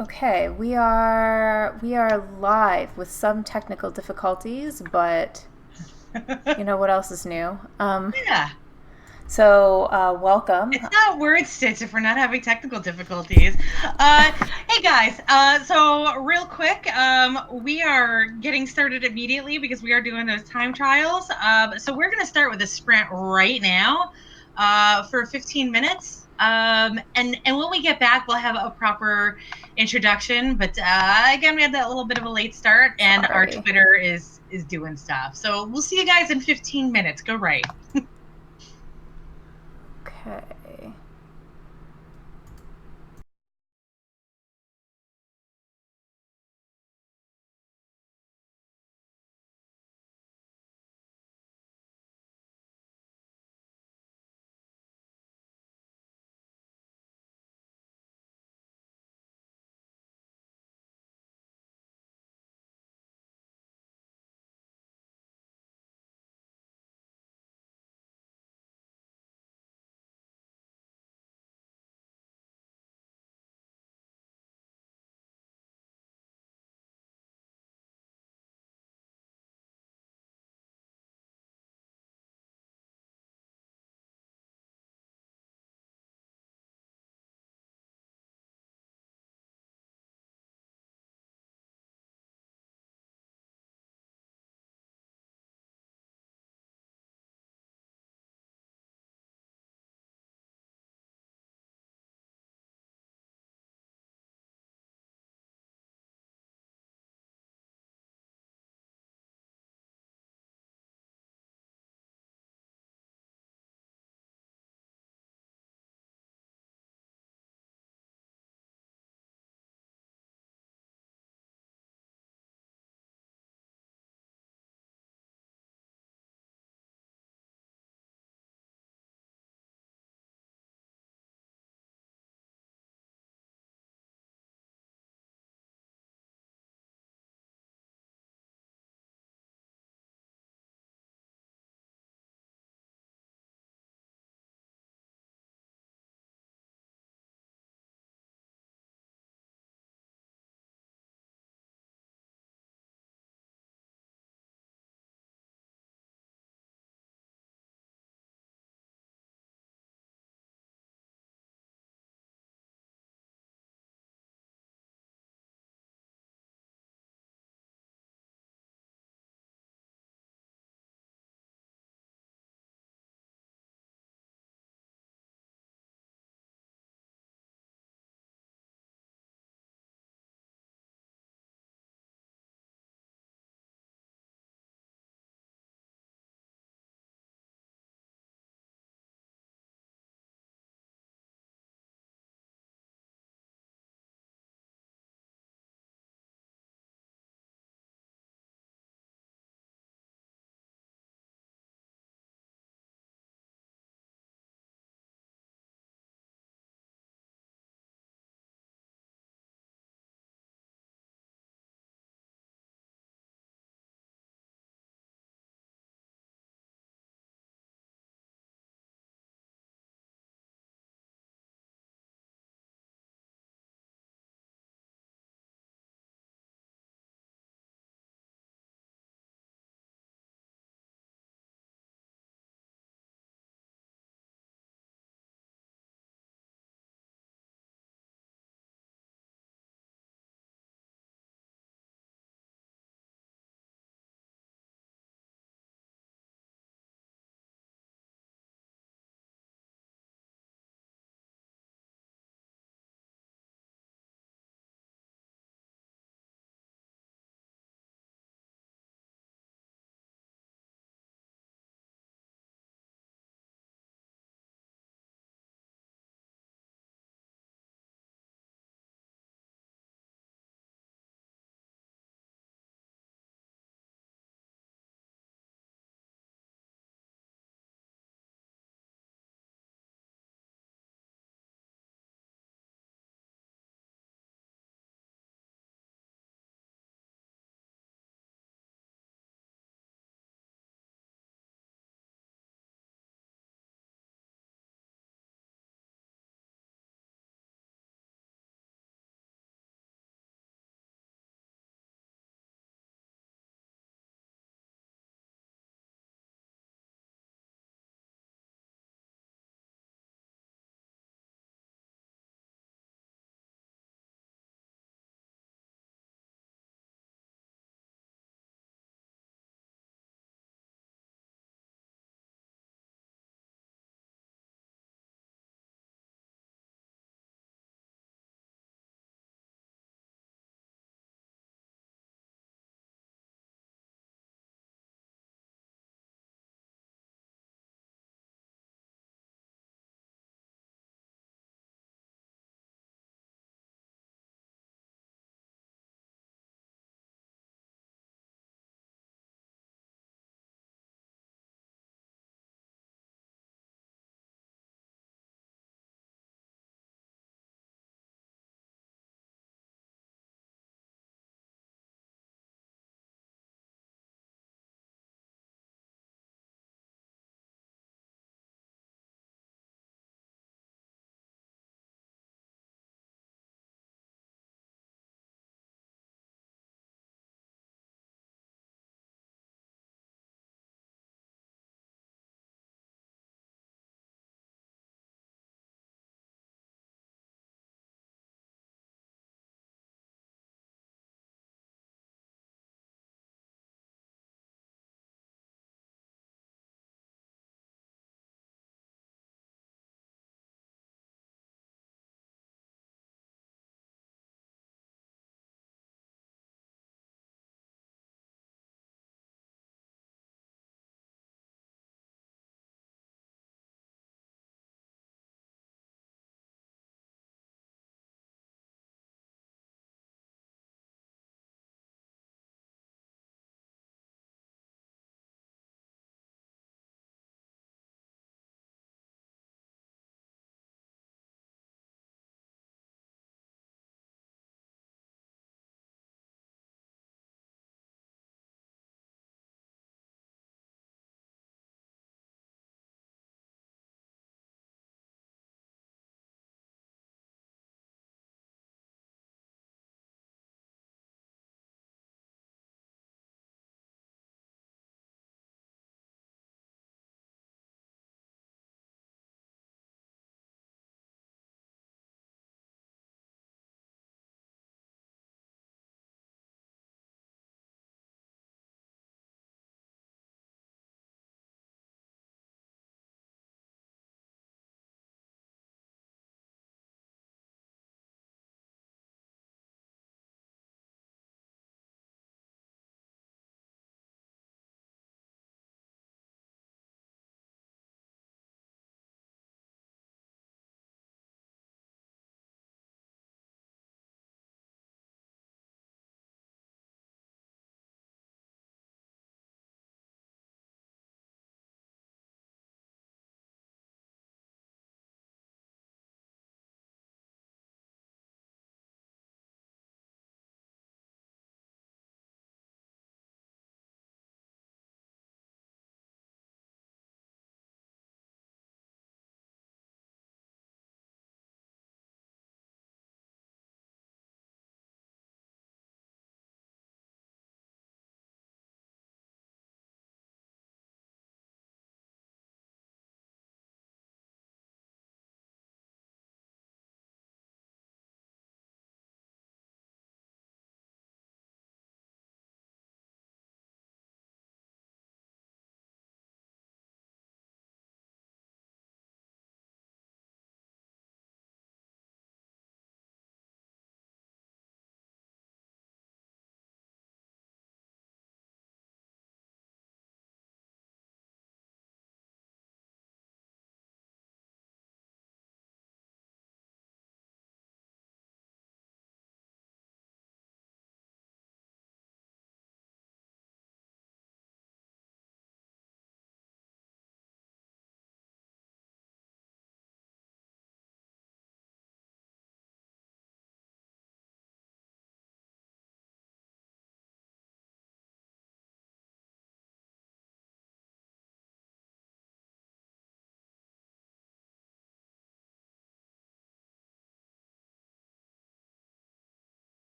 Okay, we are live with some technical difficulties, but you know what else is new? Yeah, Welcome. it's not WordStitch if we're not having technical difficulties. Hey guys, so real quick, we are getting started immediately because we are doing those time trials. So we're going to start with a sprint right now for 15 minutes. And when we get back, we'll have a proper introduction. But again, we had that little bit of a late start, and our Sorry. Twitter is doing stuff. So we'll see you guys in 15 minutes. Go right. Okay.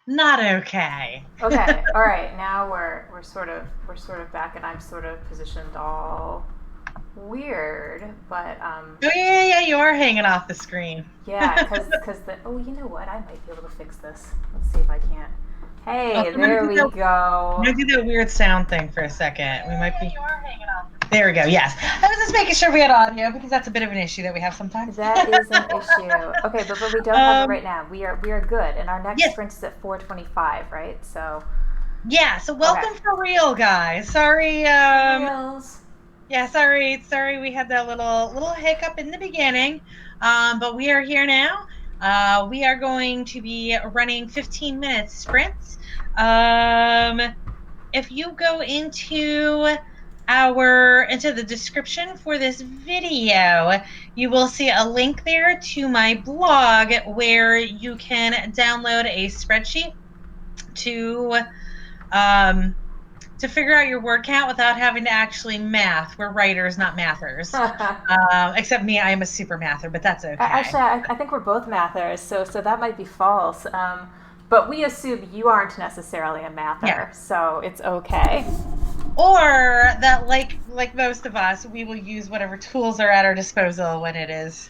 Not okay. Okay, all right. Now we're sort of back, and I'm sort of positioned all weird, but Oh yeah, you are hanging off the screen. yeah, because the oh, you know what? I might be able to fix this. Let's see if I can't. Oh, Hey, there we I'm go. gonna do that weird sound thing for a second. We might be. You are hanging off. There we go. Yes, I was just making sure we had audio because that's a bit of an issue that we have sometimes. That is an issue. Okay, but we don't have it um, right now. We are good, and our next yes, sprint is at 4:25, right? So yeah. So okay, welcome for real, guys. Sorry. for reals. Yeah. Sorry. We had that little hiccup in the beginning. But we are here now. We are going to be running 15-minute sprints. Um, if you go into the description for this video, you will see a link there to my blog where you can download a spreadsheet to um, to figure out your word count without having to actually math. We're writers, not mathers. Except me, I am a super mather, but that's okay. Actually, I think we're both mathers, so that might be false. But we assume you aren't necessarily a Yeah. mather, so it's okay. Or that, like most of us, we will use whatever tools are at our disposal when it is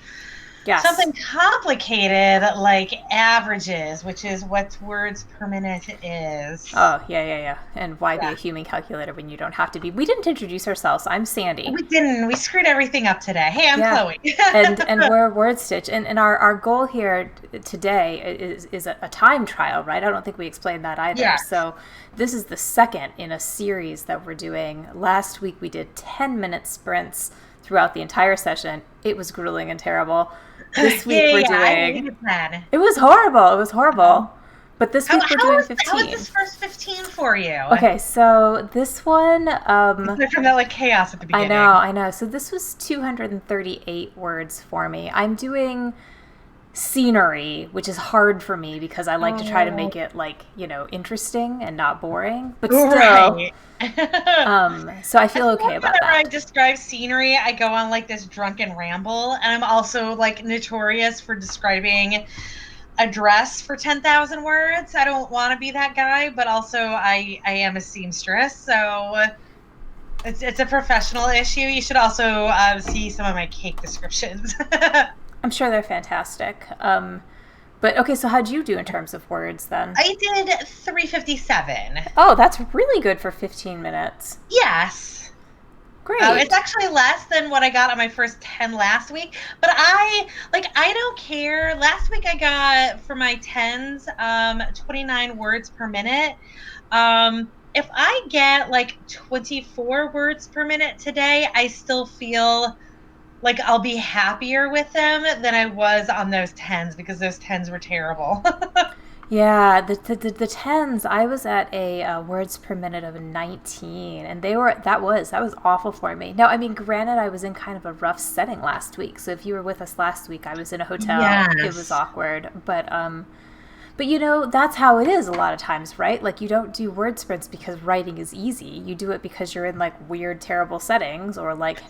Yes. something complicated like averages, which is what words per minute is. Oh, yeah. And why be Yeah. a human calculator when you don't have to be? We didn't introduce ourselves. I'm Sandy. We didn't. We screwed everything up today. Hey, I'm Yeah. Chloe. And we're WordStitch. And our goal here today is a time trial, right? I don't think we explained that either. Yeah. So this is the second in a series that we're doing. Last week we did 10-minute sprints throughout the entire session. It was grueling and terrible. This week we're I doing. hated that. It was horrible. It was horrible. But this week we're doing How was 15. this first 15 for you? Okay, so this one, From that like chaos at the beginning. I know. So this was 238 words for me. I'm doing scenery, which is hard for me because I like to try to make it like, interesting and not boring, but still. Right. So I feel okay about Whenever I that. describe scenery, I go on like this drunken ramble, and I'm also like notorious for describing a dress for 10,000 words. I don't want to be that guy, but also I am a seamstress, so it's a professional issue. You should also see some of my cake descriptions. I'm sure they're fantastic. But okay, so how'd you do in terms of words then? I did 357. Oh, that's really good for 15 minutes. Yes. Great. It's actually less than what I got on my first 10 last week, but I don't care. Last week I got for my 10s 29 words per minute. If I get like 24 words per minute today, I still feel like I'll be happier with them than I was on those 10s because those 10s were terrible. Yeah, the tens. I was at a words per minute of 19, and that was awful for me. Now, I mean, granted, I was in kind of a rough setting last week. So if you were with us last week, I was in a hotel. It was Yes. awkward, but that's how it is a lot of times, right? Like you don't do word sprints because writing is easy. You do it because you're in like weird, terrible settings, or like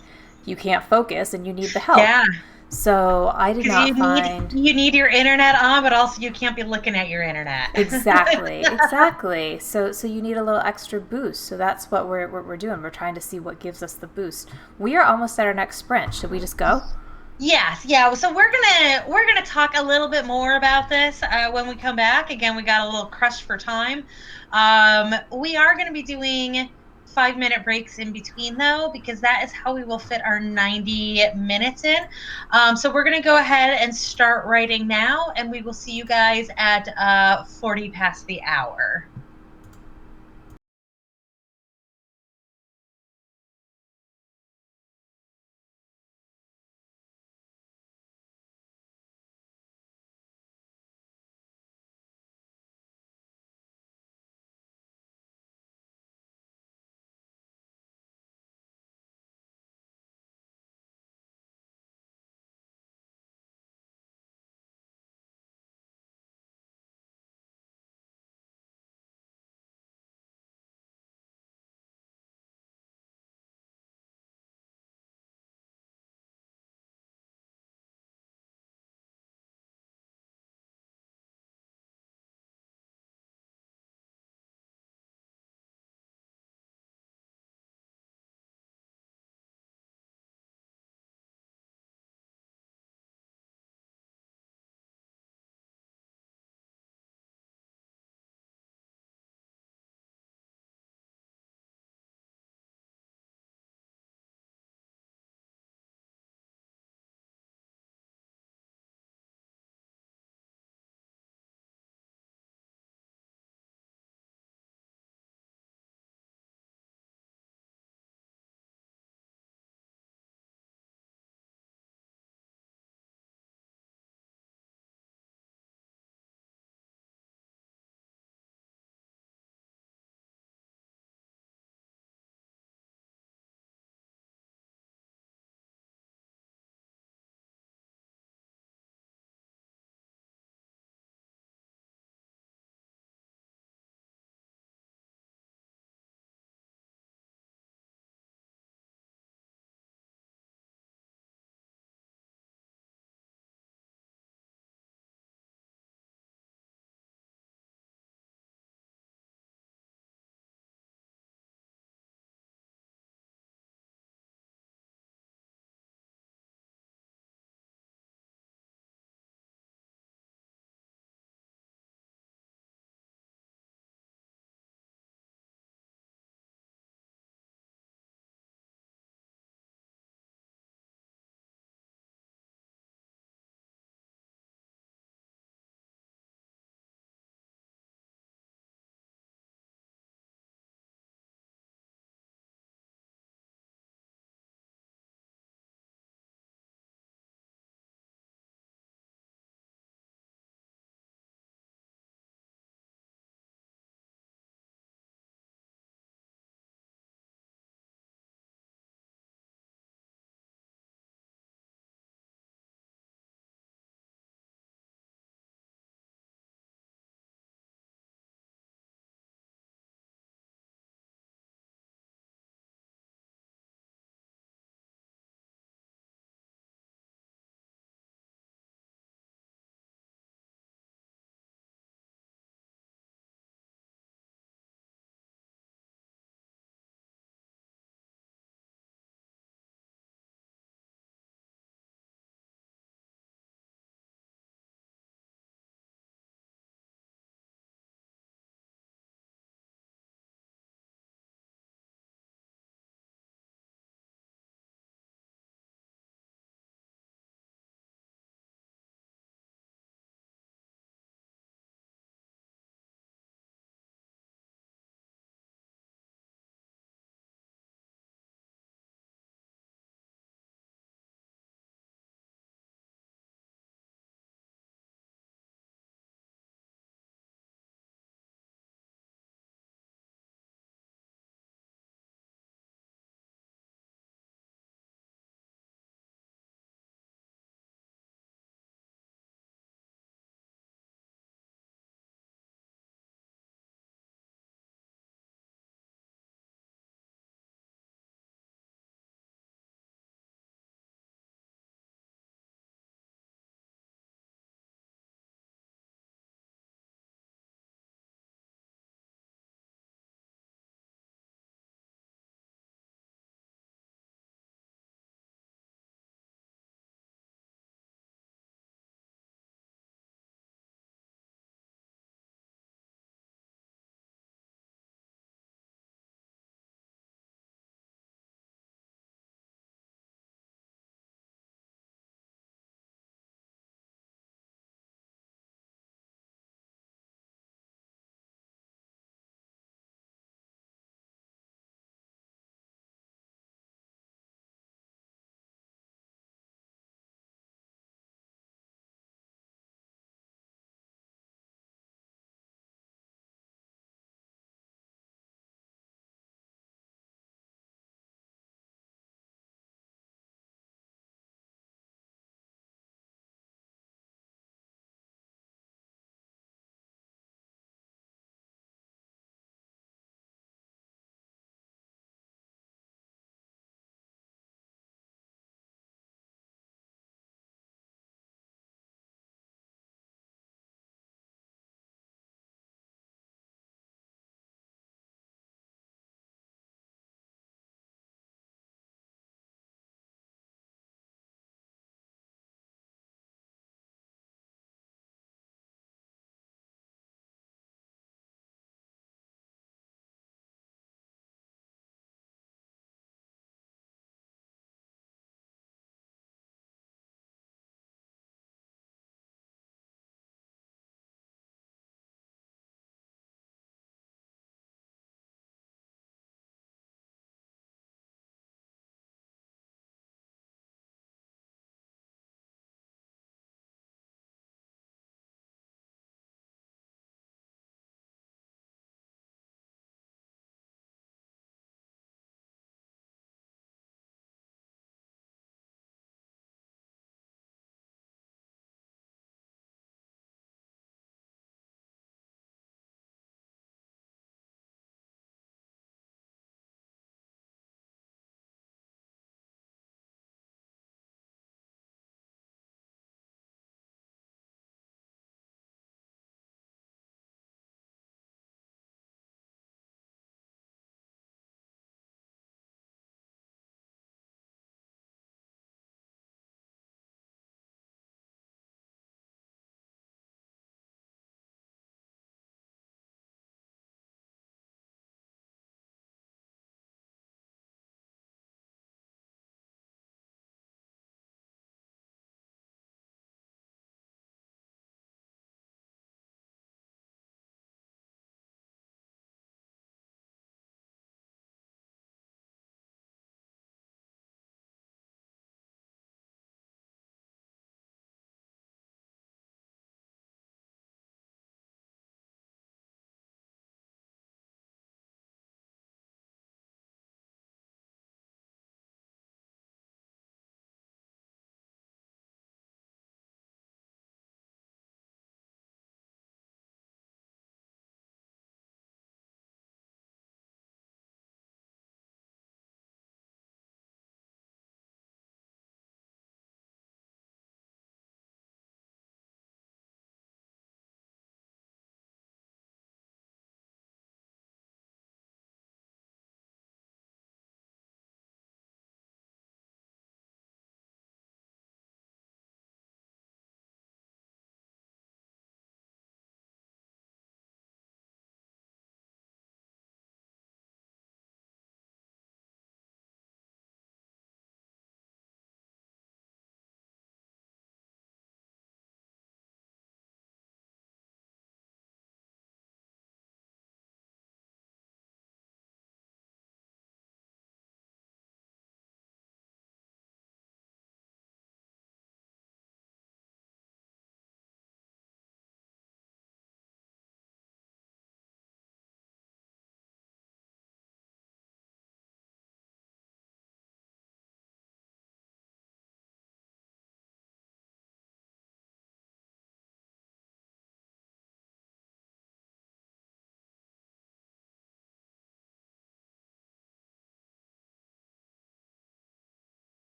you can't focus and you need the help. Yeah. So I did Because not find. you need your internet on, but also you can't be looking at your internet. Exactly. So you need a little extra boost. So that's what we're doing. We're trying to see what gives us the boost. We are almost at our next sprint. Should we just go? Yes, yeah. So we're gonna talk a little bit more about this when we come back. Again, we got a little crush for time. We are gonna be doing 5-minute breaks in between though, because that is how we will fit our 90 minutes in. So we're gonna go ahead and start writing now, and we will see you guys at 40 past the hour.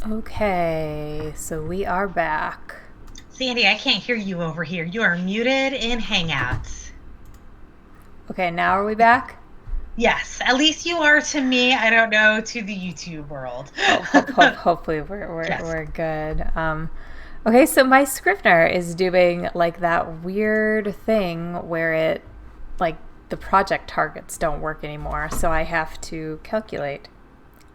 Okay, so we are back. Sandy, I can't hear you over here. You are muted in Hangouts. Okay, now are we back? Yes, at least you are to me. I don't know to the YouTube world. Hopefully Yes. we're good. Okay, so my Scrivener is doing like that weird thing where it, like, the project targets don't work anymore, so I have to calculate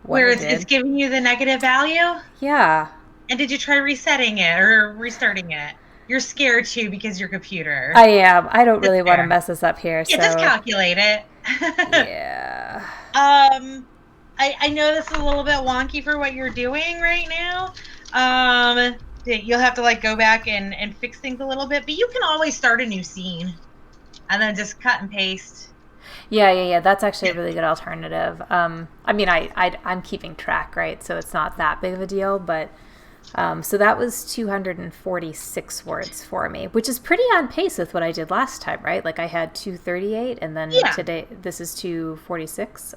what Where I it's did. giving you the negative value? Yeah, And did you try resetting it or restarting it? You're scared too because your computer. I am. I don't It's really want to fair. mess this up here, Yeah, just so calculate it. yeah. I know this is a little bit wonky for what you're doing right now. You'll have to like go back and fix things a little bit, but you can always start a new scene and then just cut and paste. Yeah. That's actually a Yeah. really good alternative. I mean, I'm keeping track, right? So it's not that big of a deal, but so that was 246 words for me, which is pretty on pace with what I did last time, right? Like I had 238, and then Yeah. today this is 246.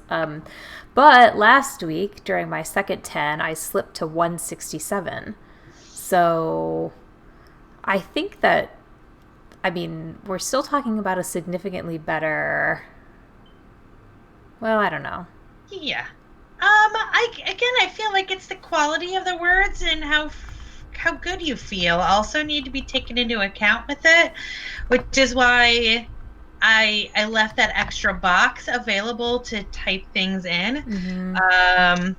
But last week during my second 10, I slipped to 167. So I think that, I mean, we're still talking about a significantly better. Well, I don't know. Yeah. I feel like it's the quality of the words and how good you feel also need to be taken into account with it, which is why I left that extra box available to type things in. Mm-hmm. Um,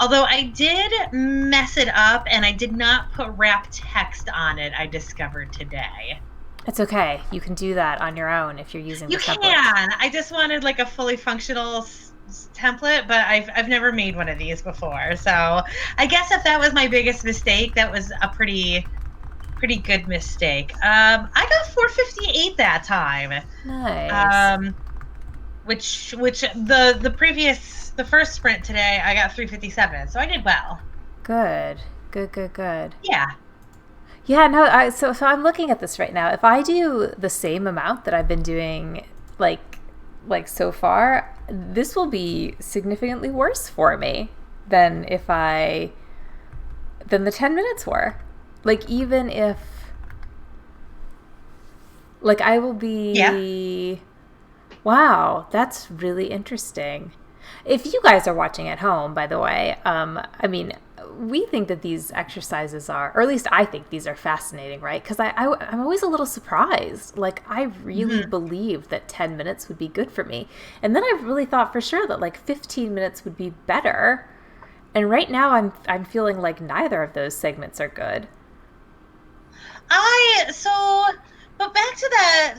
although I did mess it up and I did not put wrap text on it, I discovered today. It's okay. You can do that on your own if you're using You the template. can. I just wanted like a fully functional template, but I've never made one of these before. So I guess if that was my biggest mistake, that was a pretty good mistake. I got 458 that time. Nice. Um, which the first sprint today I got 357, so I did well. Good. Good. Yeah. Yeah, no, so I'm looking at this right now. If I do the same amount that I've been doing like so far, this will be significantly worse for me than if I than the 10 minutes were. Like even if like I will Yeah. be. Wow, that's really interesting. If you guys are watching at home, by the way, I mean, we think that these exercises are, or at least I think these are fascinating, right? Because I'm always a little surprised. Like, I really Mm-hmm. believed that 10 minutes would be good for me. And then I really thought for sure that like 15 minutes would be better. And right now I'm feeling like neither of those segments are good. I so but back to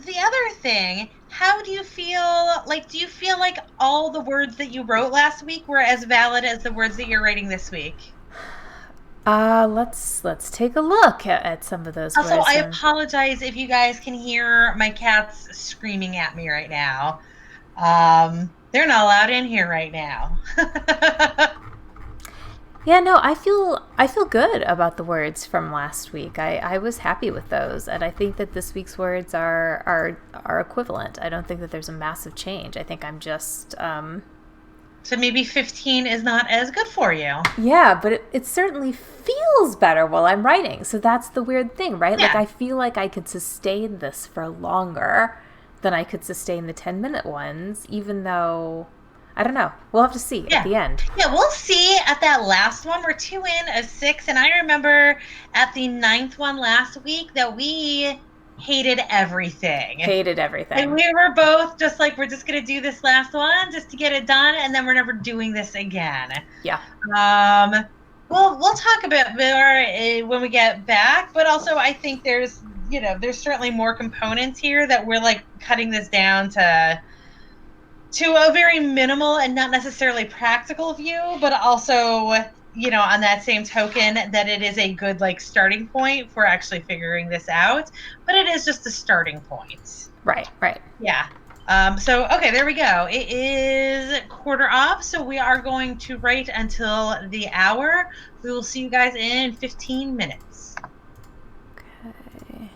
the other thing. How do you feel like do you feel like all the words that you wrote last week were as valid as the words that you're writing this week? Let's take a look at some of those Also, words. I apologize if you guys can hear my cats screaming at me right now. They're not allowed in here right now. Yeah, no, I feel good about the words from last week. I was happy with those, and I think that this week's words are equivalent. I don't think that there's a massive change. I think I'm just So maybe 15 is not as good for you. yeah, but it certainly feels better while I'm writing. So that's the weird thing, right? Like Yeah. I feel like I could sustain this for longer than I could sustain the 10-minute ones, even though I don't know. We'll have to see at Yeah. the end. Yeah, we'll see at that last one. We're two in of six. And I remember at the ninth one last week that we hated everything. Hated And everything. we were both just like, we're just going to do this last one just to get it done. And then we're never doing this again. Yeah. Um, we'll talk about more when we get back. But also, I think there's certainly more components here that we're like cutting this down to a very minimal and not necessarily practical view, but also, on that same token, that it is a good like starting point for actually figuring this out. But it is just a starting point. Right. Yeah. So okay, there we go. It is quarter off, so we are going to write until the hour. We will see you guys in 15 minutes. Okay.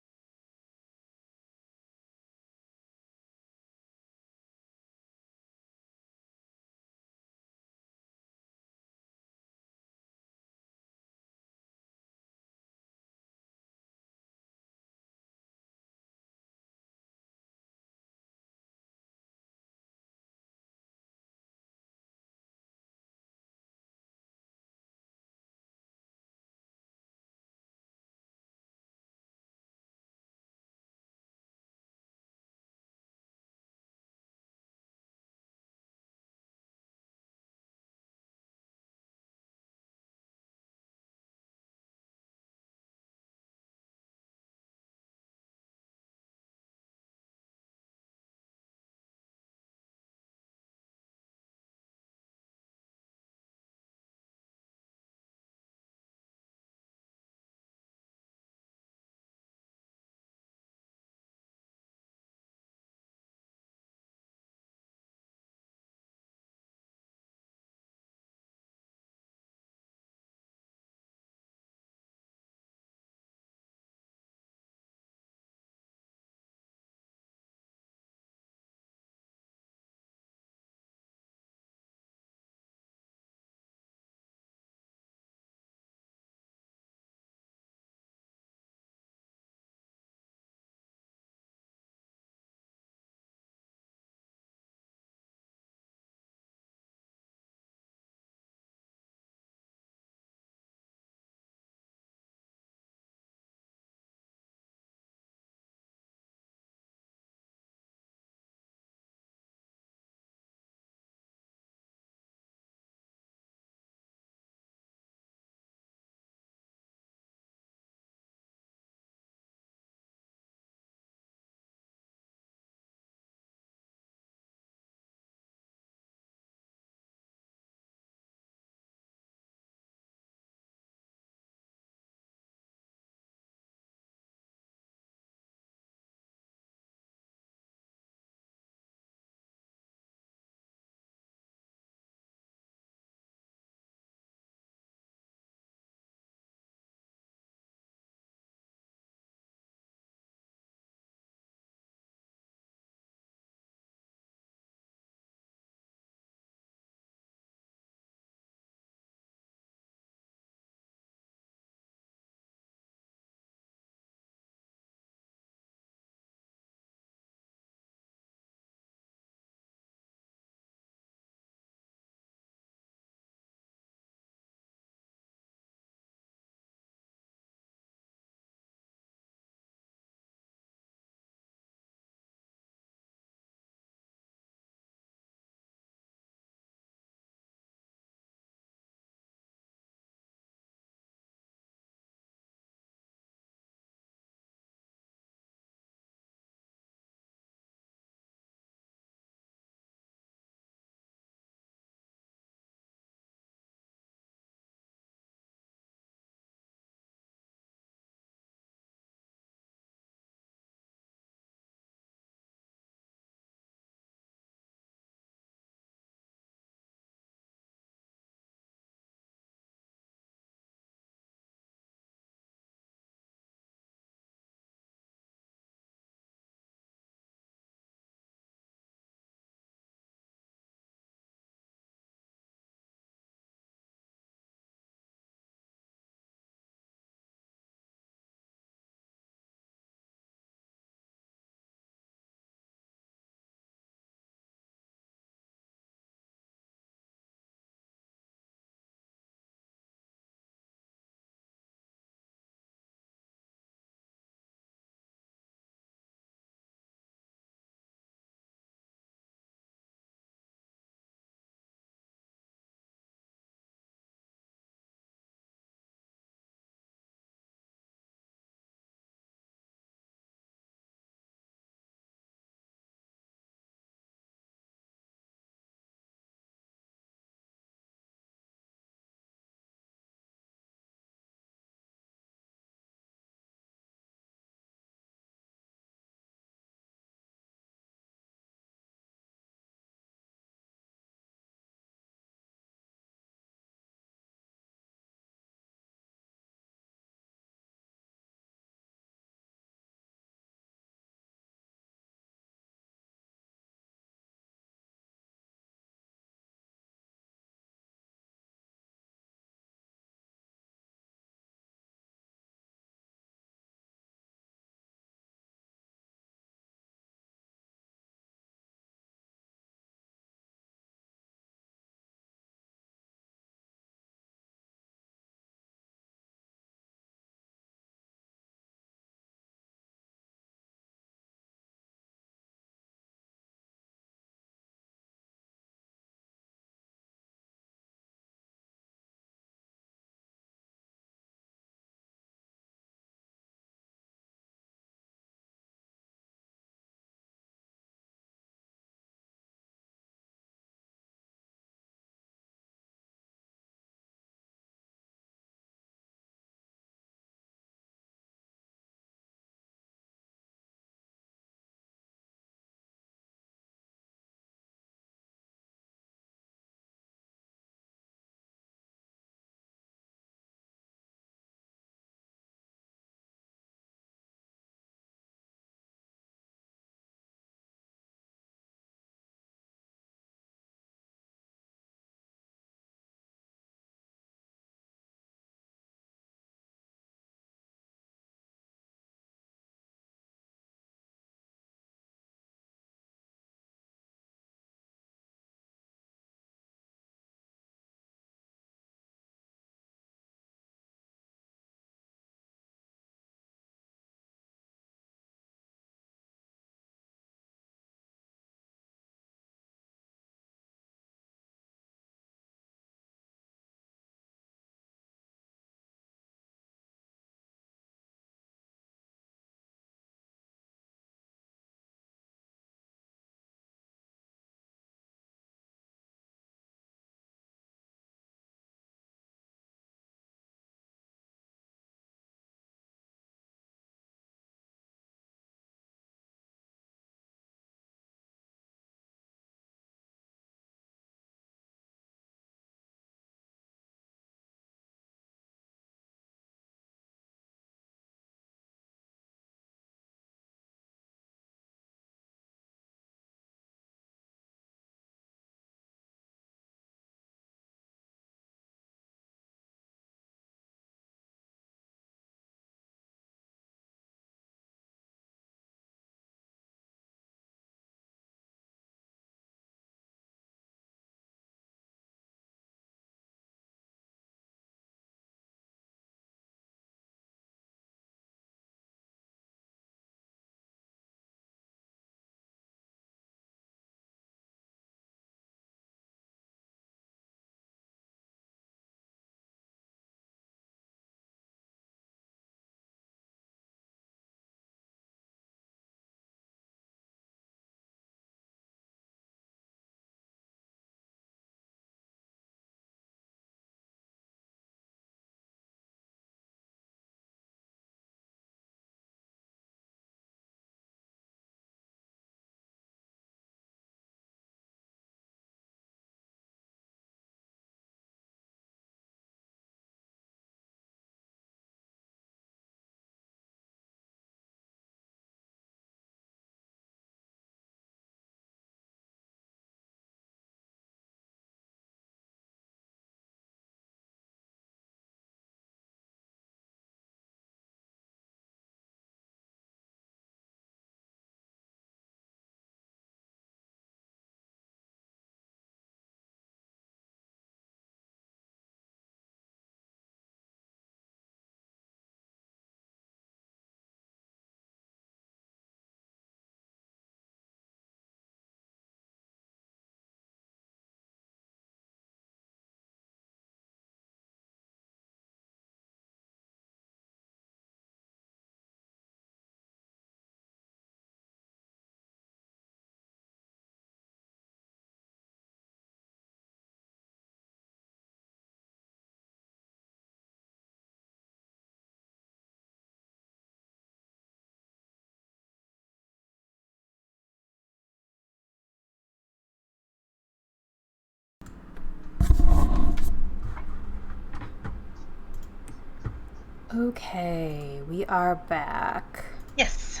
Okay, we are back. Yes.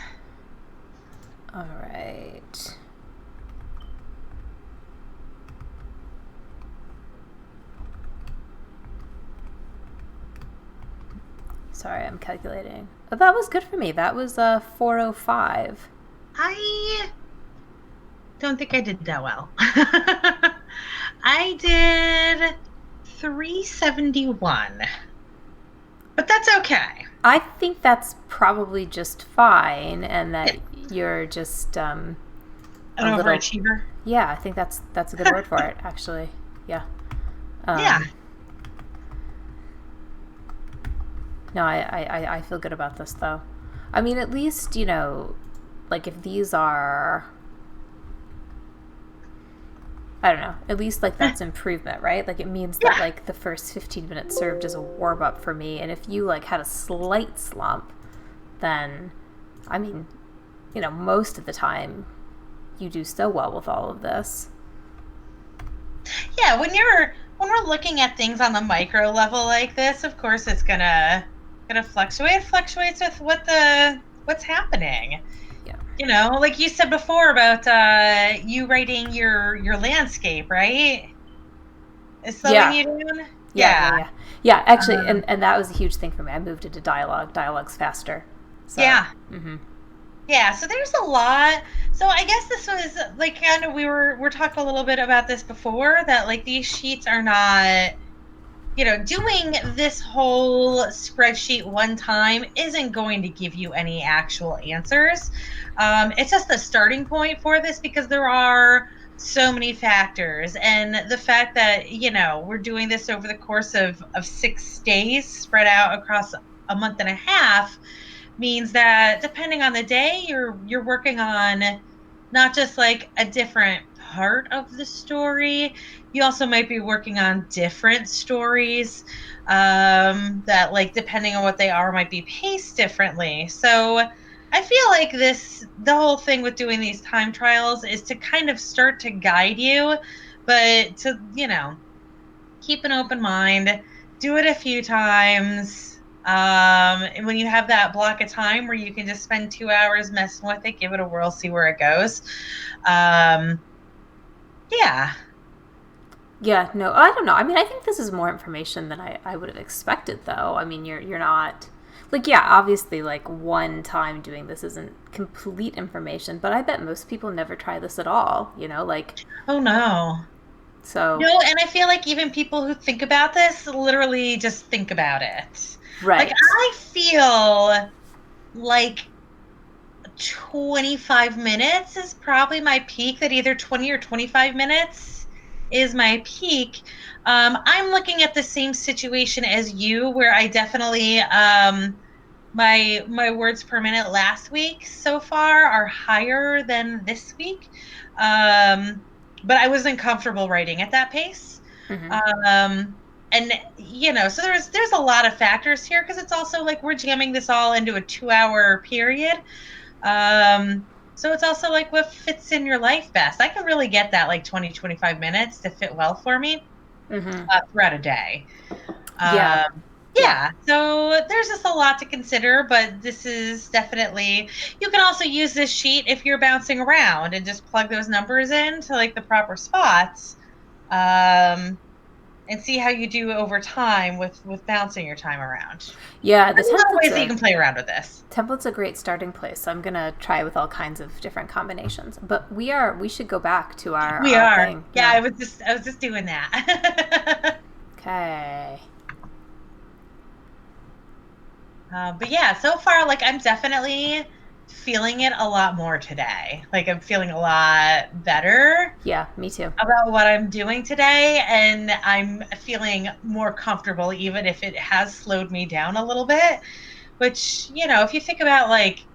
All right. Sorry, I'm calculating. Oh, that was good for me. That was 405. I don't think I did that well. I did 371, but that's okay. I think that's probably just fine, and Yeah, that you're just an a little. overachiever. Yeah, I think that's a good word for it, actually. Yeah. Yeah. Um, no, I feel good about this though. I mean, at least like if these are, I don't know, at least like that's improvement, right? Like it means that Yeah. like the first 15 minutes served as a warm up for me, and if you like had a slight slump, then, I mean, most of the time you do so well with all of this. Yeah, when we're looking at things on the micro level like this, of course it's gonna fluctuate. It fluctuates with what's happening. Yeah. Like you said before about you writing your landscape, right? Is slowing Yeah. you down? Yeah, yeah, Yeah. yeah. Yeah, actually, Um, and that was a huge thing for me. I moved into dialogue. Dialogue's faster. So, yeah. Yeah, so there's a lot. So I guess this was like kind of we're talking a little bit about this before that like these sheets are not, doing this whole spreadsheet one time isn't going to give you any actual answers. It's just the starting point for this because there are so many factors. And the fact that, we're doing this over the course of 6 days spread out across a month and a half means that depending on the day, you're working on not just like a different part of the story, you also might be working on different stories that like depending on what they are might be paced differently. So I feel like the whole thing with doing these time trials is to kind of start to guide you, but to keep an open mind, do it a few times. And when you have that block of time where you can just spend 2 hours messing with it, give it a whirl, see where it goes. Um, yeah. yeah, no, I don't know. I mean, I think this is more information than I would have expected, though. I mean, you're not like, yeah, obviously, like one time doing this isn't complete information, but I bet most people never try this at all. Like, Oh no. so No, and I feel like even people who think about this literally just think about it. Like right. I feel like 25 minutes is probably my peak, that either 20 or 25 minutes is my peak. I'm looking at the same situation as you where I definitely my words per minute last week so far are higher than this week. But I wasn't comfortable writing at that pace. Mm-hmm. And so there's a lot of factors here because it's also like we're jamming this all into a 2 hour period. So it's also like what fits in your life best. I can really get that like 20, 25 minutes to fit well for me Mm-hmm. throughout a day. Yeah. Um, Yeah. yeah, so there's just a lot to consider, but this is definitely, you can also use this sheet if you're bouncing around and just plug those numbers in to like the proper spots. Um, and see how you do over time with bouncing your time around. Yeah, the There's a lot of template's ways that you a can play around with this. template's a great starting place. So I'm gonna try with all kinds of different combinations. But we should go back to our We our are. thing. Yeah, Yeah. I was just doing that. Okay. But yeah, so far, like I'm definitely feeling it a lot more today. Like I'm feeling a lot better Yeah, me too. about what I'm doing today, and I'm feeling more comfortable, even if it has slowed me down a little bit. Which, if you think about like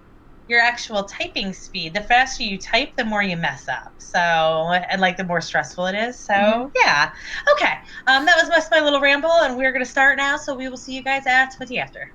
your actual typing speed, the faster you type, the more you mess up. So, and like the more stressful it is. Mm-hmm. So, yeah. Okay. That was my little ramble, and we're going to start now. So, we will see you guys at 20 after.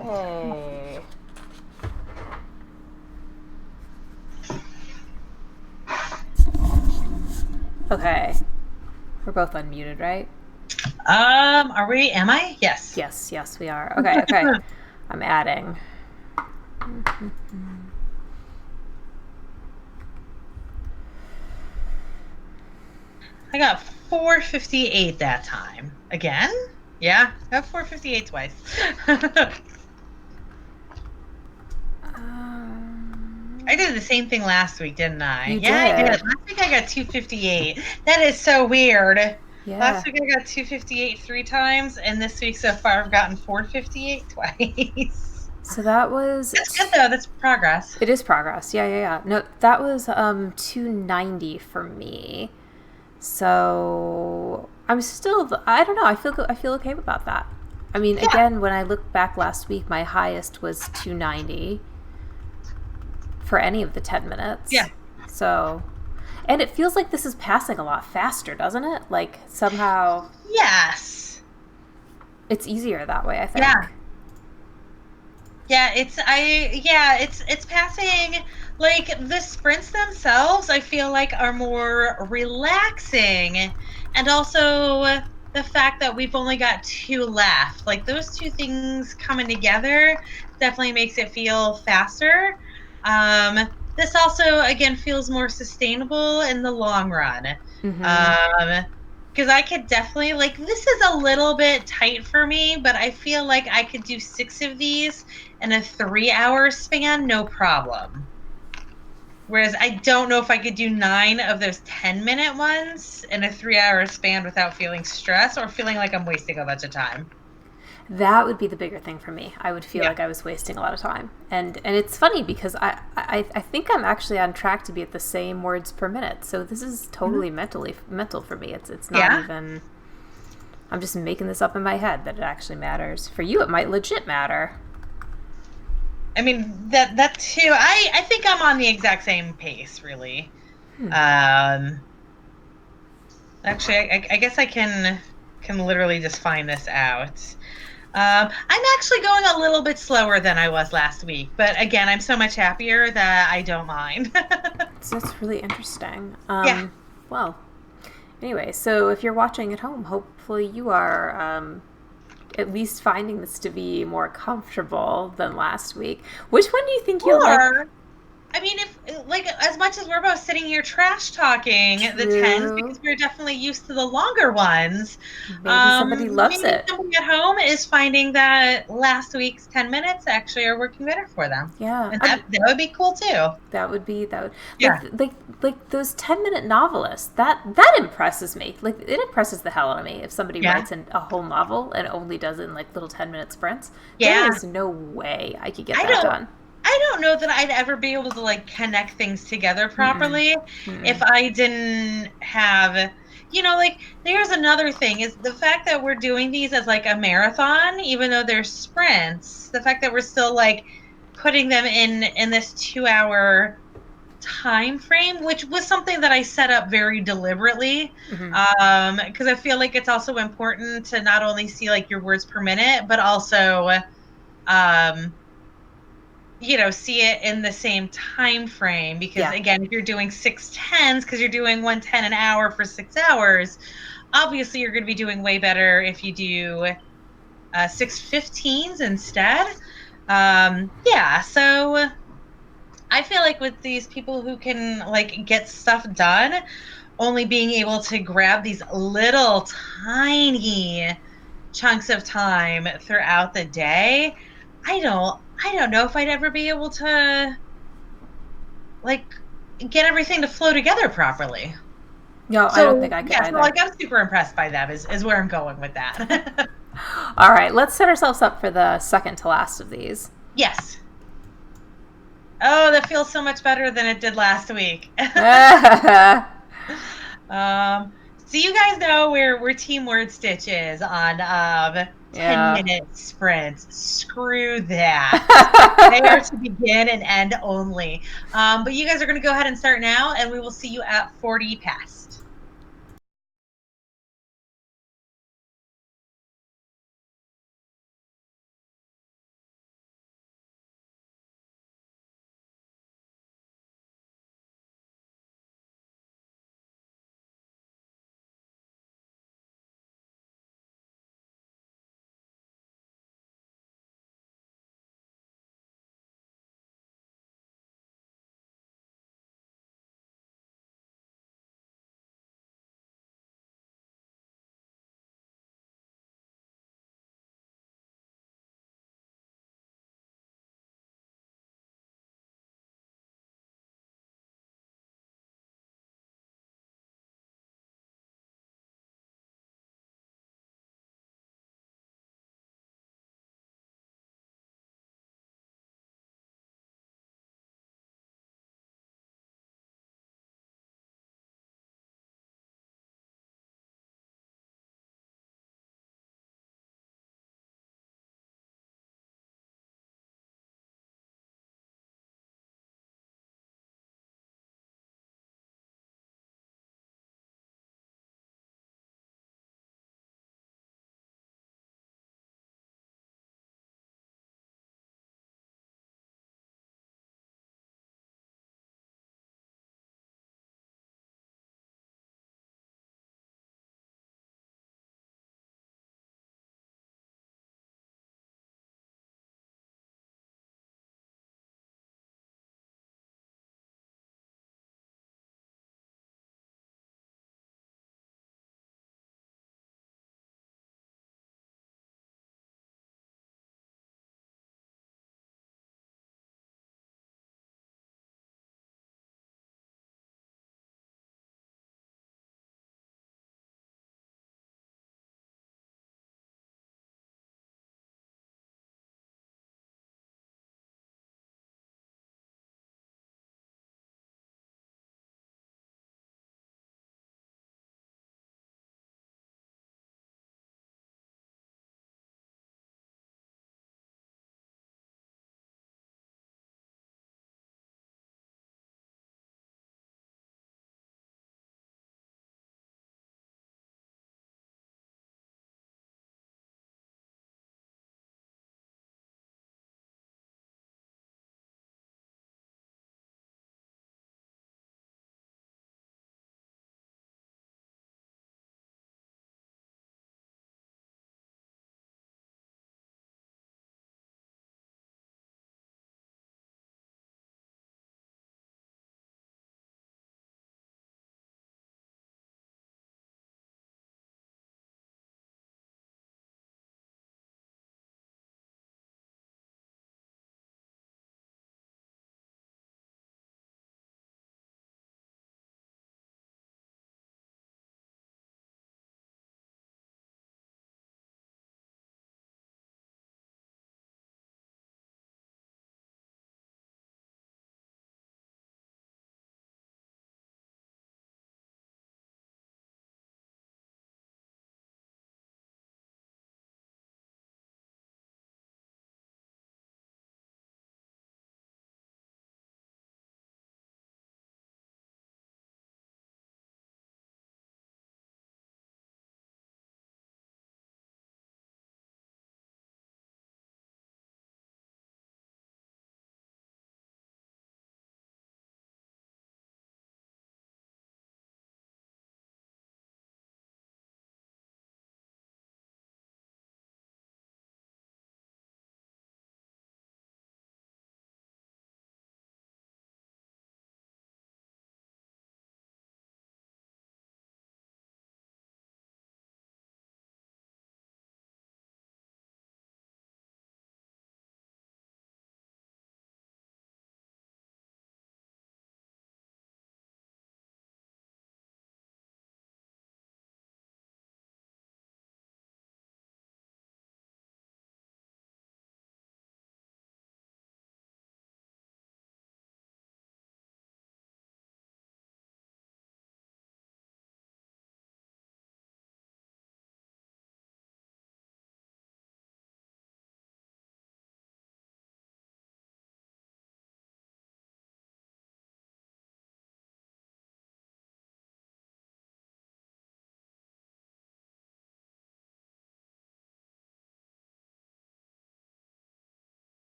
Okay. Okay. We're both unmuted, right? Are we? Am I? Yes. Yes, yes, we are. Okay, okay. I'm adding. I got 458 that time. Again? Yeah, I got 458 twice. I did the same thing last week, didn't I? You Yeah, I did. did. Last week I got 258. That is so weird. Yeah. Last week I got 258 3 times, and this week so far I've gotten 458 twice. So that was. That's good though. That's progress. It is progress. Yeah, yeah, yeah. No, that was 290 for me. So I'm still. I don't know. I feel okay about that. I mean, Yeah. again, when I look back last week, my highest was 290 for any of the 10 minutes. Yeah. So, and it feels like this is passing a lot faster, doesn't it? Like somehow Yes. it's easier that way, I think. Yeah. Yeah, it's passing. Like the sprints themselves I feel like are more relaxing, and also the fact that we've only got 2 left. Like those 2 things coming together definitely makes it feel faster. This also again feels more sustainable in the long run. Mm-hmm. Because I could definitely, like, this is a little bit tight for me, but I feel like I could do 6 of these in a 3-hour span, no problem. Whereas I don't know if I could do 9 of those 10-minute ones in a 3-hour span without feeling stressed or feeling like I'm wasting a bunch of time. That would be the bigger thing for me. I would feel Yeah. like I was wasting a lot of time, and it's funny because I think I'm actually on track to be at the same words per minute. So this is totally mental for me. It's not Yeah. even. I'm just making this up in my head that it actually matters. For you, it might legit matter. I mean, that too. I think I'm on the exact same pace, really. Um, Actually, I guess I can literally just find this out. I'm actually going a little bit slower than I was last week, but again, I'm so much happier that I don't mind. So that's really interesting. Yeah. Well, anyway, so if you're watching at home, hopefully you are at least finding this to be more comfortable than last week. Which one do you think you'll like? Or, I mean, if like as much as we're both sitting here trash talking the tens True. because we're definitely used to the longer ones, Maybe somebody loves maybe it. somebody at home is finding that last week's 10 minutes actually are working better for them, Yeah, and that would be cool too. that would Yeah. like those 10-minute novelists. That impresses me. Like it impresses the hell out of me if somebody Yeah. writes a whole novel and only does it in like little 10-minute sprints. There Yeah. is no way I could get I that don't done. I don't know that I'd ever be able to like connect things together Mm-mm. properly if Mm-mm. I didn't have, like, there's another thing is the fact that we're doing these as like a marathon, even though they're sprints, the fact that we're still like putting them in this 2-hour time frame, which was something that I set up very deliberately. Mm-hmm. Because I feel like it's also important to not only see like your words per minute, but also um see it in the same time frame, because Yeah. again, if you're doing 6 tens because you're doing 110 an hour for 6 hours, obviously you're going to be doing way better if you do 6 15s instead. Yeah, so I feel like with these people who can like get stuff done, only being able to grab these little tiny chunks of time throughout the day, I don't know if I'd ever be able to like get everything to flow together properly. No, I don't think So I could yeah, so either. like I'm super impressed by them is where I'm going with that. All right, let's set ourselves up for the second to last of these. Yes. Oh, that feels so much better than it did last week. um, so you guys know we're Team WordStitch is on 10 Yeah. minute sprints. Screw that. They are to begin and end only. But you guys are going to go ahead and start now, and we will see you at 40 past.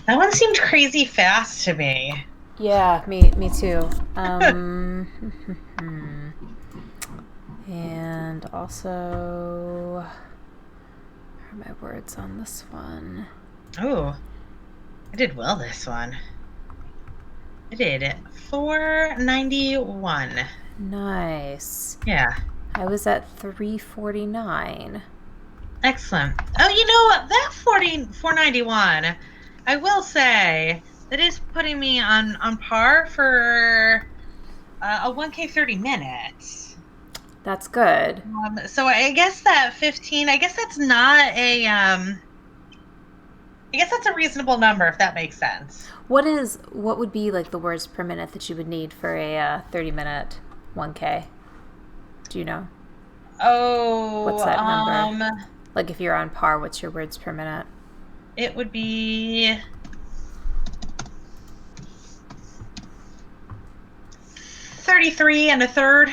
That one seemed crazy fast to me. Yeah, me too. And also, where are my words on this one? Oh, I did well this one. I did 491. Nice. Yeah, I was at 349. excellent. Oh, you know what? That 491, I will say, that is putting me on par for a 1K 30 minutes. That's good. So I guess that 15, I guess that's not a I guess that's a reasonable number if that makes sense. What would be like the words per minute that you would need for a 30-minute 1K? Do you know? Oh, What's that number? Like if you're on par, what's your words per minute? it would be 33 and a third.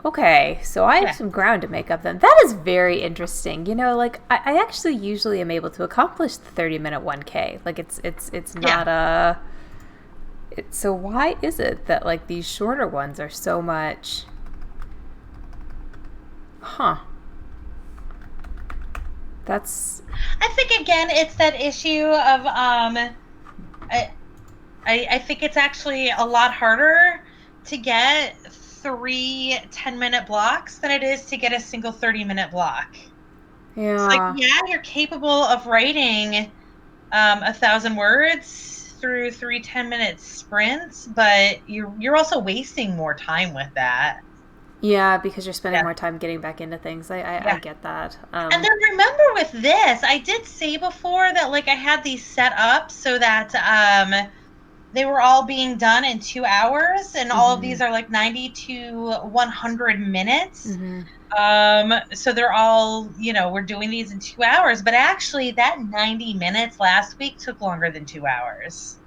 Okay, so I have Yeah. some ground to make up then. That is very interesting. Like I actually usually am able to accomplish the 30-minute 1K. Like it's Yeah. not a so why is it that like these shorter ones are so much huh? That's I think again it's that issue of I I think it's actually a lot harder to get three 10-minute blocks than it is to get a single 30-minute block. It's like, yeah. yeah, you're capable of writing 1,000 words through three 10-minute sprints, but you're also wasting more time with that. Yeah, because you're spending Yeah. more time getting back into things. I Yeah. get that. And then remember with this, I did say before that like I had these set up so that they were all being done in 2 hours, and all of Mm-hmm. these are like 90 to 100 minutes. Mm-hmm. So they're all, we're doing these in 2 hours, but actually that 90 minutes last week took longer than 2 hours.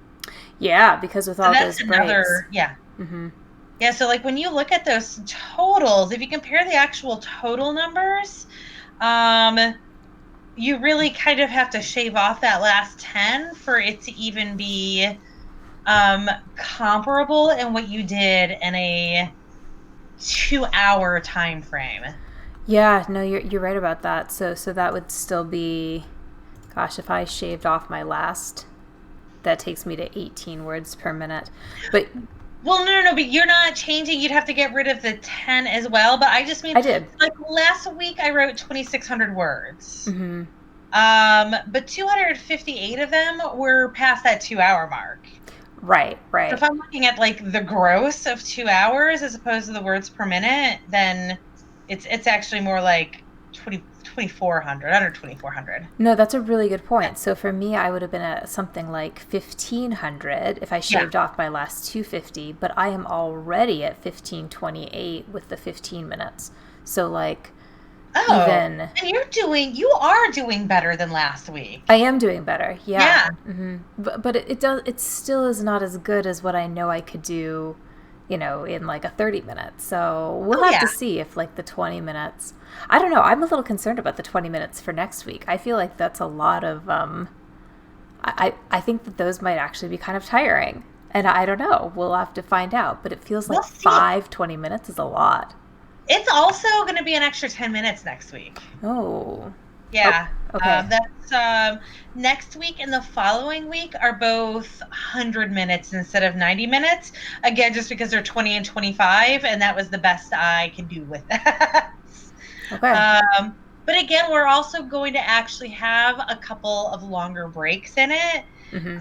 Yeah, because with So all that's those breaks. another, yeah. Mm-hmm. Yeah, so like when you look at those totals, if you compare the actual total numbers, um, you really kind of have to shave off that last 10 for it to even be comparable in what you did in a 2 hour time frame. Yeah, no, you're right about that. So that would still be, gosh, if I shaved off my last, that takes me to 18 words per minute. But Well, no, but you're not changing. You'd have to get rid of the 10 as well. But I just mean, I did. like last week, I wrote 2,600 words. Mm-hmm. But 258 of them were past that 2 hour mark. Right, So right. if I'm looking at like the gross of 2 hours as opposed to the words per minute, then it's actually more like 2,400, under 2,400. No, that's a really good point. So for me, I would have been at something like 1,500 if I Yeah. shaved off my last 250, but I am already at 1,528 with the 15 minutes. So, like, Oh, even and you are doing better than last week. I am doing better. Yeah. Yeah. But it still is not as good as what I know I could do, in like a 30 minutes. So we'll Oh have yeah. to see if like the 20 minutes. I don't know. I'm a little concerned about the 20 minutes for next week. I feel like that's a lot of I think that those might actually be kind of tiring. And I don't know. We'll have to find out, but it feels We'll like see. 20 minutes is a lot. It's also going to be an extra 10 minutes next week. Oh. Oh, Yeah. okay. That's next week and the following week are both 100 minutes instead of 90 minutes. Again, just because they're 20 and 25, and that was the best I could do with that. Okay. But again, we're also going to actually have a couple of longer breaks in it. Mhm.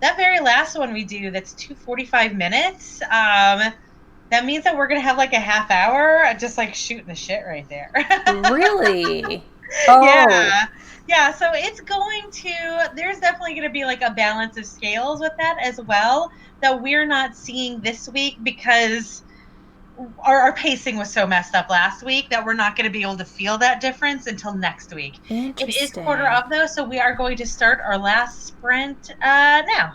That very last one we do, that's 245 minutes. That means that we're going to have like a half hour just like shooting the shit right there. Really? Yeah. Oh, Yeah. So there's definitely going to be like a balance of scales with that as well that we're not seeing this week because our pacing was so messed up last week that we're not going to be able to feel that difference until next week. It is quarter interesting. of though, so we are going to start our last sprint now.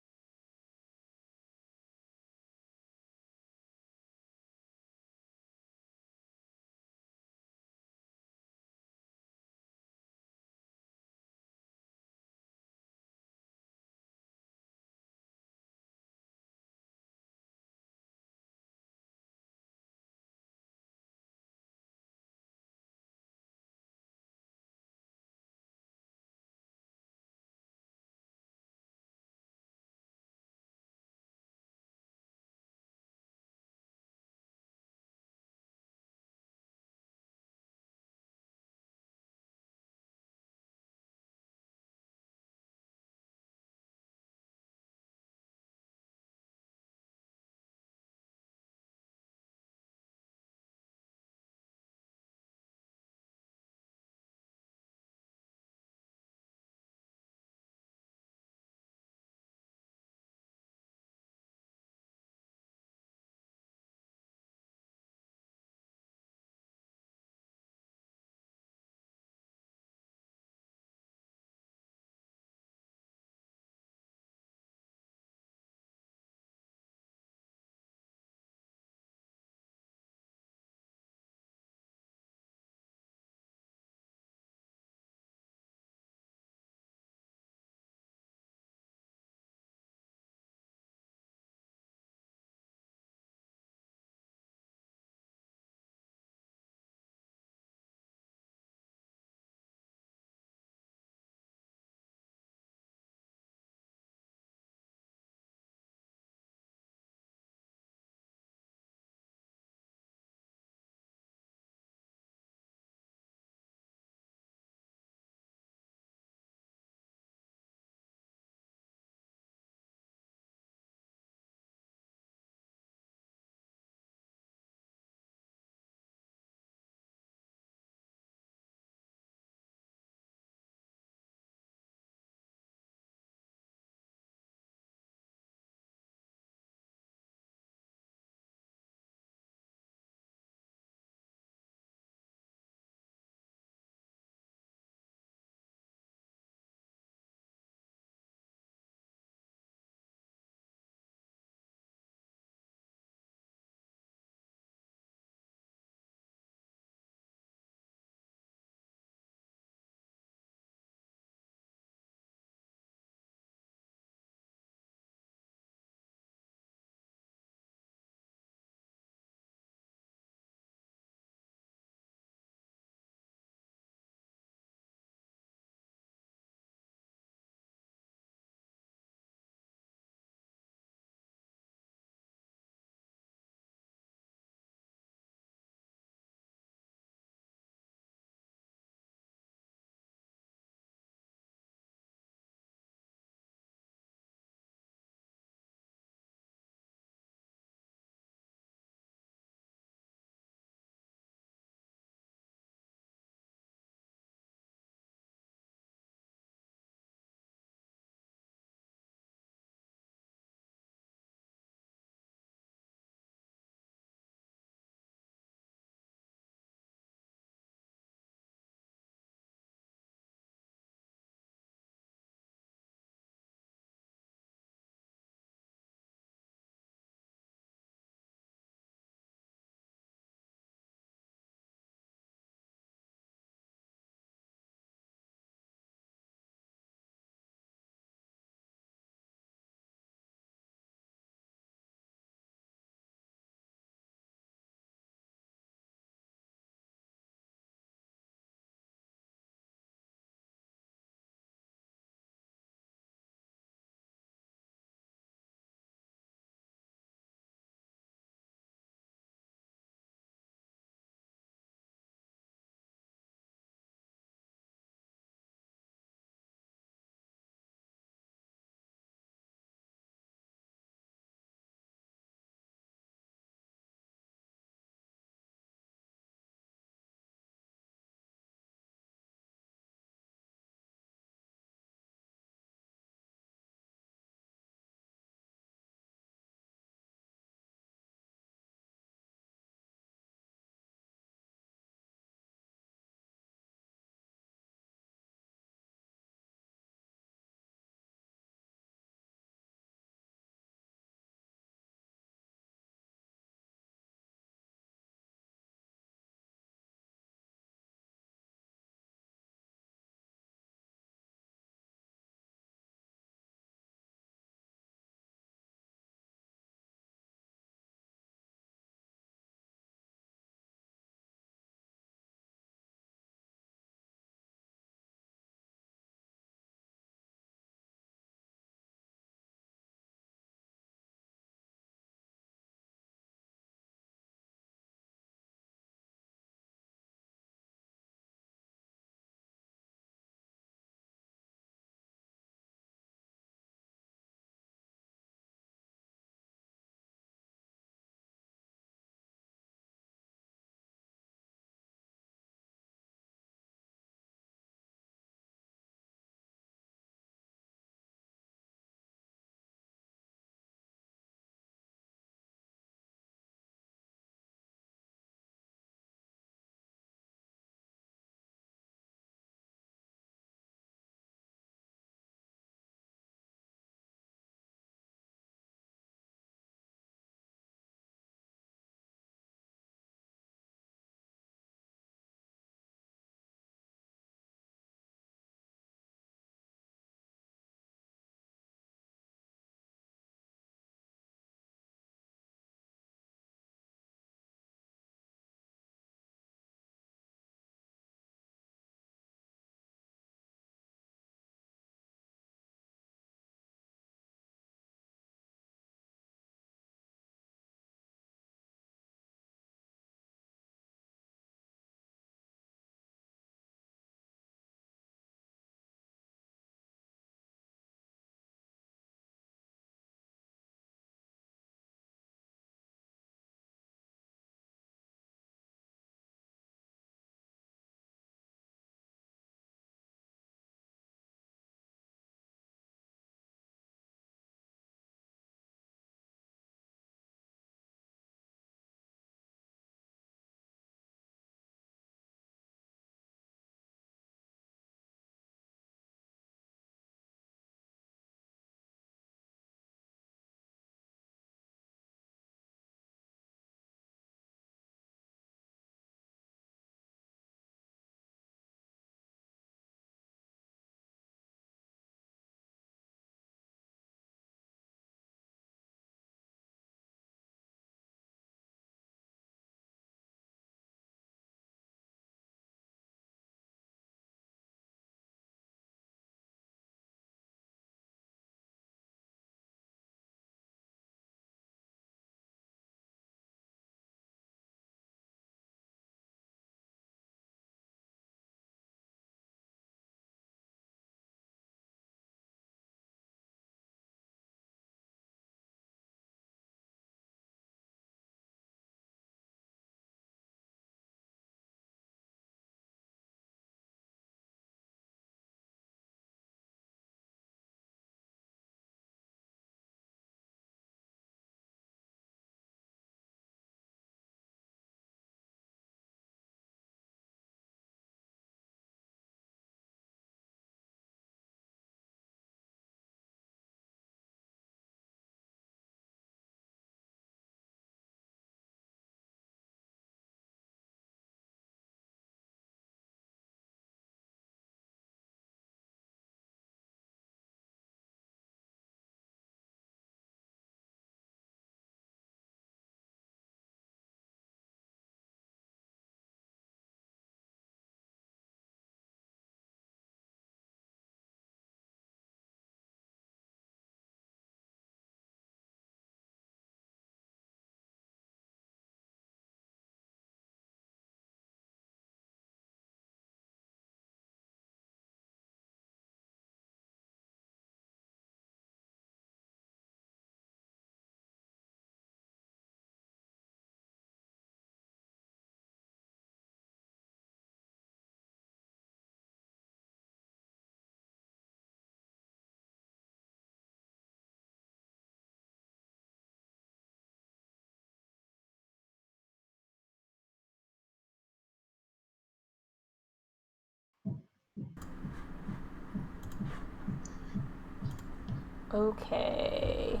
Okay.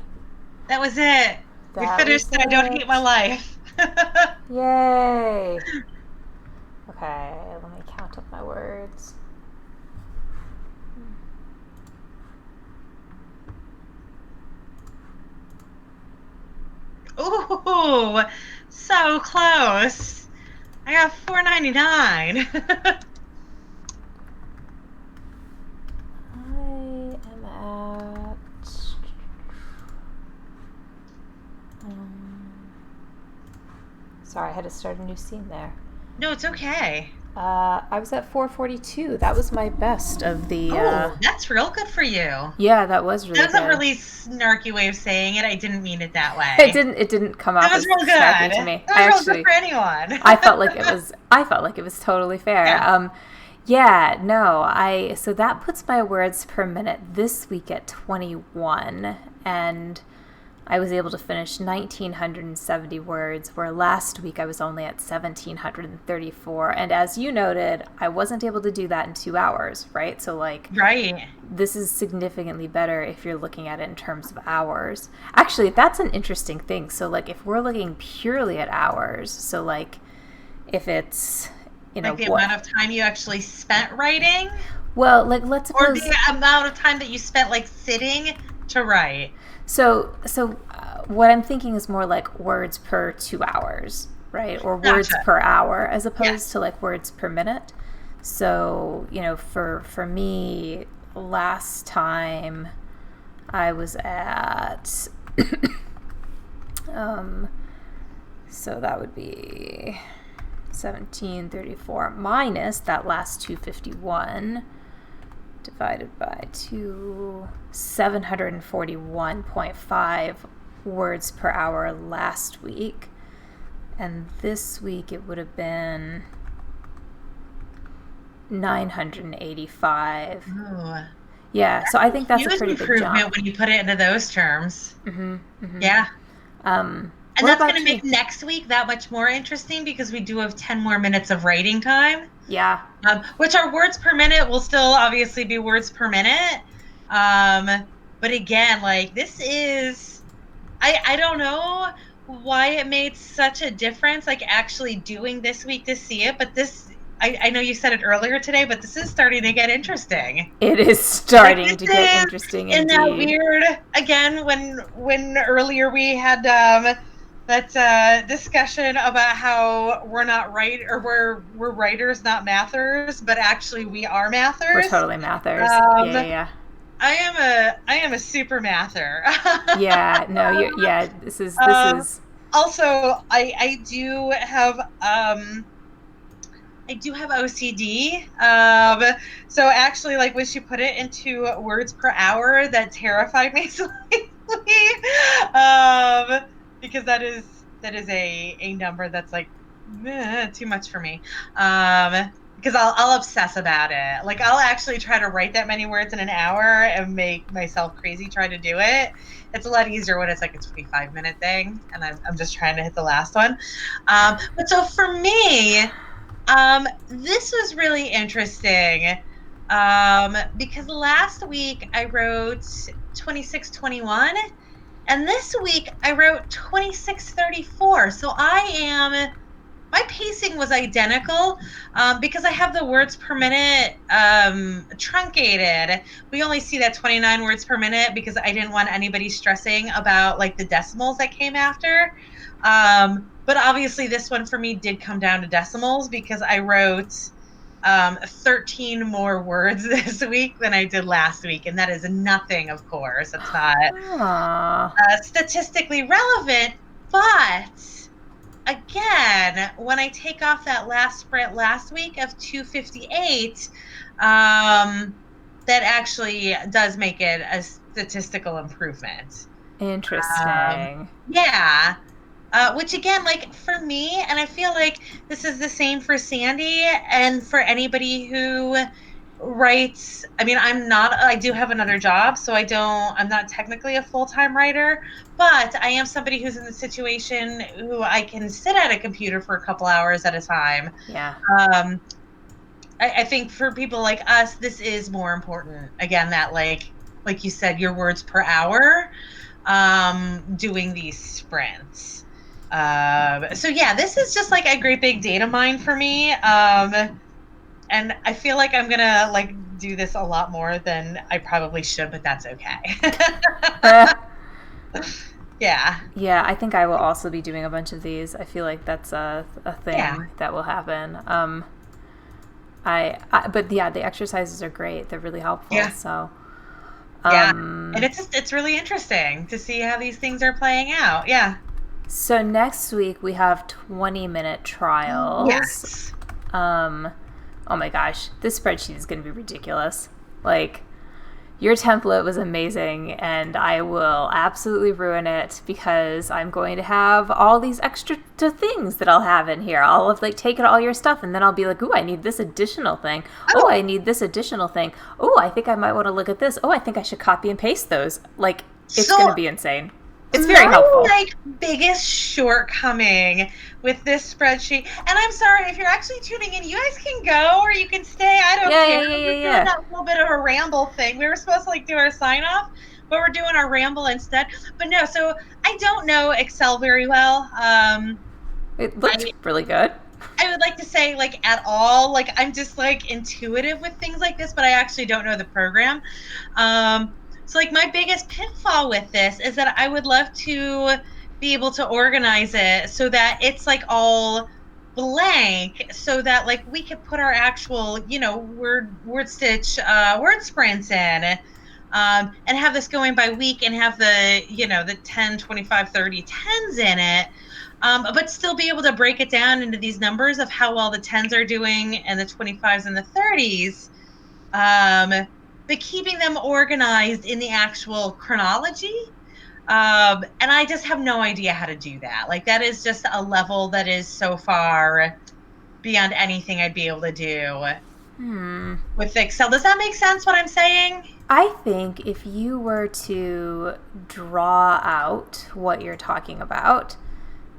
That was it. We That finished was it. I don't hate my it. life. Yay. Okay, let me count up my words. Ooh, so close. I got $4.99. I am at. Um, sorry, I had to start a new scene there. No, it's okay. I was at 442. That was my best of the. Oh, that's real good for you. Yeah, that was really That was a good. really snarky way of saying it. I didn't mean it that It way. didn't. It didn't come That off was as real snarky good. to me. That I was real good actually, for anyone. I felt like it was. I felt like it was totally fair. Yeah. Yeah. No. So that puts my words per minute this week at 21, and I was able to finish 1,970 words, where last week I was only at 1,734. And as you noted, I wasn't able to do that in 2 hours, right? So, like, Right. this is significantly better if you're looking at it in terms of hours. Actually, that's an interesting thing. So, like, if we're looking purely at hours, so, like, if it's, Like the what? amount of time you actually spent writing, Well, like, let's or suppose. the amount of time that you spent like sitting to write. What I'm thinking is more like words per 2 hours, right? Or words Gotcha. per hour as opposed to Yes. like words per minute. So, for me, last time I was at, um, so that would be 1734 minus that last 251 divided by 741.5 words per hour last week. And this week it would have been 985. Ooh. Yeah, so I think that's a Huge pretty big improvement jump. when you put it into those terms. Mm-hmm, mm-hmm. Yeah. And What that's going about to you? make next week that much more interesting because we do have 10 more minutes of writing time, Yeah. which our words per minute will still obviously be words per minute. But again, like this is, I don't know why it made such a difference, like actually doing this week to see it. But this, I know you said it earlier today, but this is starting to get interesting. It is Like starting this to get is interesting in that indeed. weird again when earlier we had that discussion about how we're not right or we're writers not mathers, but actually we are We're mathers. totally mathers. Yeah, Um, yeah, yeah. I am a super mather. Yeah, no, yeah, this um, is Also, I do have OCD. So actually, like when she put it into words per hour, that terrified me slightly. Because that is a number that's like too much for me. Because I'll obsess about it. Like I'll actually try to write that many words in an hour and make myself crazy trying to do it. It's a lot easier when it's like a 25-minute thing, and I'm just trying to hit the last one. But so for me, this was really interesting because last week I wrote 2621, and this week I wrote 2634. So my pacing was identical because I have the words per minute truncated. We only see that 29 words per minute because I didn't want anybody stressing about like the decimals that came after. But obviously, this one for me did come down to decimals because I wrote 13 more words this week than I did last week. And that is nothing, of course. It's not ah, statistically relevant, but again, when I take off that last sprint last week of 258, that actually does make it a statistical improvement. Um, interesting. yeah. Which again, like for me, and I feel like this is the same for Sandy and for anybody who writes. I mean, I do have another job, so I'm not technically a full-time writer, but I am somebody who's in the situation who I can sit at a computer for a couple hours at a time. Yeah. I think for people like us, this is more important. Again, that like like you said, your words per hour, doing these sprints. So yeah, this is just like a great big data mine for me. And I feel like I'm gonna like do this a lot more than I probably should, but that's okay. Yeah. Yeah, I think I will also be doing a bunch of these. I feel like that's a Yeah. thing that will happen. But yeah, the exercises are great. They're really helpful. Yeah. So, Yeah. And it's really interesting to see how these things are playing out. Yeah. So next week we have 20-minute trials. Yes. Oh my gosh, this spreadsheet is going to be ridiculous. Like, your template was amazing, and I will absolutely ruin it because I'm going to have all these extra things that I'll have in here. I'll have like taken all your stuff, and then I'll be like, "Ooh, I need this additional thing. Oh, I need this additional thing. Oh, I think I might want to look at this. Oh, I think I should copy and paste those." Like, it's going to be insane. It's very helpful. My biggest shortcoming with this spreadsheet, and I'm sorry if you're actually tuning in, you guys can go or you can stay. I don't care. We're doing that little bit of a ramble thing. We were supposed to like do our sign off, but we're doing our ramble instead. But no, so I don't know Excel very well. It looks really good. I would like to say like at all. Like I'm just like intuitive with things like this, but I actually don't know the program. So like my biggest pitfall with this is that I would love to be able to organize it so that it's like all blank so that like we could put our actual, WordStitch word sprints in, and have this going by week and have the 10, 25, 30 10s in it. But still be able to break it down into these numbers of how well the 10s are doing and the 25s and the 30s. But keeping them organized in the actual chronology. And I just have no idea how to do that. Like that is just a level that is so far beyond anything I'd be able to do with Excel. Does that make sense what I'm saying? I think if you were to draw out what you're talking about,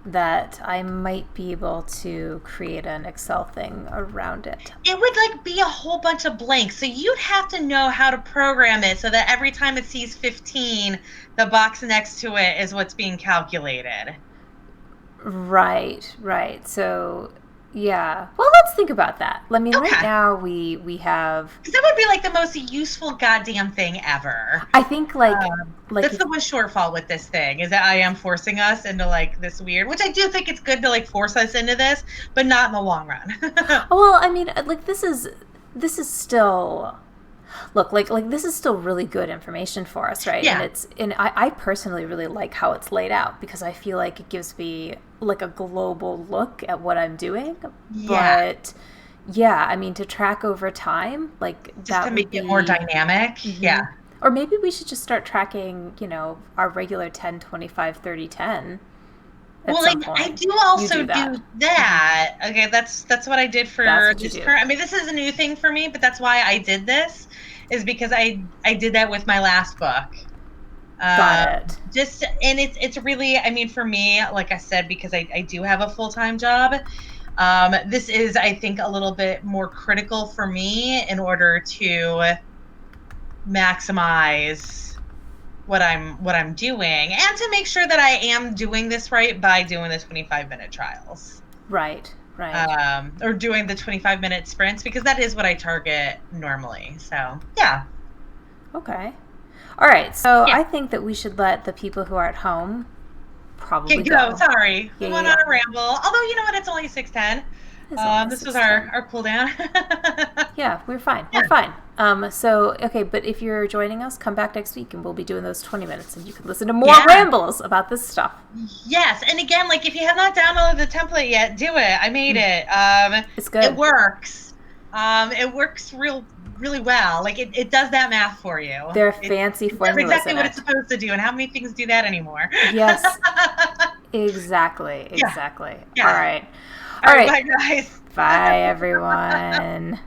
that I might be able to create an Excel thing around it. It would like be a whole bunch of blanks. So you'd have to know how to program it so that every time it sees 15, the box next to it is what's being calculated. Right. So, yeah. Well, let's think about that. I mean, right now we have... Because that would be like the most useful goddamn thing ever. I think like that's the one shortfall with this thing is that I am forcing us into like this weird, which I do think it's good to like force us into this, but not in the long run. Well, I mean, like this is still... Look, like this is still really good information for us, right? Yeah. And I personally really like how it's laid out because I feel like it gives me like a global look at what I'm doing. Yeah. But yeah, I mean to track over time, like just that to make it more dynamic. Mm-hmm. Yeah. Or maybe we should just start tracking, our regular 10, 25, 30, 10. Well, like I do also do that. Okay, that's what I did for this. I mean, this is a new thing for me, but that's why I did this, is because I did that with my last book. Got it. And it's really, I mean, for me, like I said, because I do have a full-time job. This is, I think, a little bit more critical for me in order to maximize what I'm doing and to make sure that I am doing this right by doing the 25-minute trials. Right. Or doing the 25-minute sprints because that is what I target normally. So, yeah. Okay. All right. So I think that we should let the people who are at home probably go. Sorry. We went on a ramble. Although, you know what? It's only 6:10. This was our cool down. Yeah, we're fine. Yeah. We're fine. So, okay, but if you're joining us, come back next week and we'll be doing those 20 minutes and you can listen to more rambles about this stuff. Yes. And again, like if you have not downloaded the template yet, do it. I made it. It's good. It works. It works really well. Like it does that math for you. There are fancy formulas. That's exactly what it's supposed to do. And how many things do that anymore? Yes. Exactly. Yeah. All right. All right. Bye, guys. Bye, everyone.